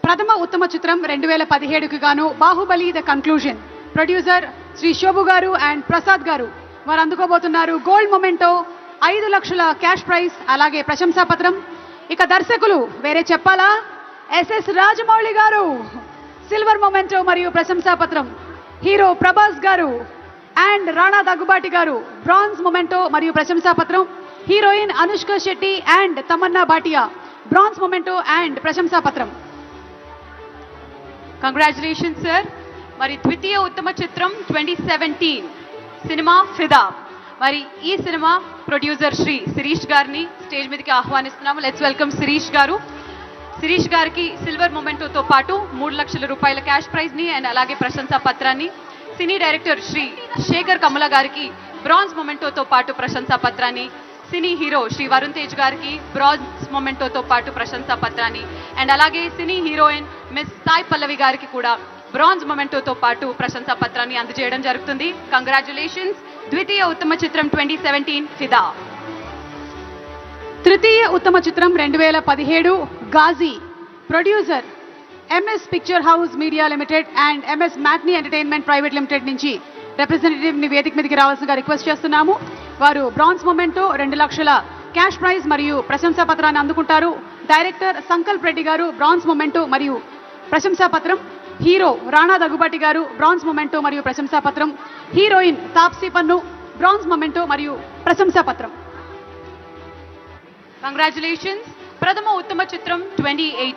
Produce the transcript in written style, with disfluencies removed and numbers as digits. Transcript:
ప్రథమ ఉత్తమ చిత్రం 2017కి గాను Baahubali the conclusion producer Shri Shobu గారు అండ్ ప్రసాద్ గారు వారు అందుకోబోతున్నారు గోల్డ్ మొమెంటో 5 లక్షల క్యాష్ ప్రైజ్ అలాగే ప్రశంసా పత్రం. ఇక దర్శకులు వేరే చెప్పాలా, ఎస్ఎస్ రాజమౌళి గారు సిల్వర్ మొమెంటో మరియు ప్రశంసా పత్రం, హీరో ప్రభాస్ గారు అండ్ రాణా దగ్గుబాటి గారు బ్రాంజ్ మొమెంటో మరియు ప్రశంసా పత్రం, heroine Anushka Shetty and Tamannaah Bhatia bronze memento and ప్రశంసా పత్రం. Congratulations sir. మరి ద్వితీయ ఉత్తమ చిత్రం 2017 సినిమా ఫిదా. మరి ఈ సినిమా ప్రొడ్యూసర్ శ్రీ శిరీష్ గారిని స్టేజ్ మీదకి ఆహ్వానిస్తున్నాము. లెట్స్ వెల్కమ్ శిరీష్ గారు. శిరీష్ గారికి సిల్వర్ మొమెంటోతో పాటు 3 లక్షల రూపాయల క్యాష్ ప్రైజ్ ని అండ్ అలాగే ప్రశంసా పత్రాన్ని, సినీ డైరెక్టర్ శ్రీ శేఖర్ కమల గారికి బ్రాంజ్ మొమెంటోతో పాటు ప్రశంసా పత్రాన్ని, సినీ హీరో శ్రీ వరుణ్ తేజ్ గారికి బ్రాంజ్ మొమెంటోతో పాటు ప్రశంసా పత్రాన్ని అండ్ అలాగే సినీ హీరోయిన్ మిస్ సాయి పల్లవి గారికి కూడా బ్రాంజ్ మొమెంటోతో పాటు ప్రశంసా పత్రాన్ని అందజేయడం జరుగుతుంది. కంగ్రాచులేషన్స్. ద్వితీయ ఉత్తమ చిత్రం 2017 ఫిదా. తృతీయ ఉత్తమ చిత్రం 2017 Ghazi producer MS picture house media limited and MS matinee entertainment private limited నుంచి రిప్రజెంటేటివ్ ని వేదిక మీదకి రావాల్సిందిగా రిక్వెస్ట్ చేస్తున్నాము. వారు బ్రాంజ్ మొమెంటో 2 లక్షల క్యాష్ ప్రైజ్ మరియు ప్రశంసా పత్రాన్ని అందుకుంటారు. డైరెక్టర్ సంకల్ప్ రెడ్డి గారు బ్రాంజ్ మొమెంటో మరియు ప్రశంసా పత్రం, హీరో రాణా దగ్గుబాటి గారు బ్రాంజ్ మొమెంటో మరియు ప్రశంసా పత్రం, హీరోయిన్ తాప్సీ పన్ను బ్రాంజ్ మొమెంటో మరియు ప్రశంసా పత్రం. కంగ్రాచులేషన్స్. ప్రథమ ఉత్తమ చిత్రం 2018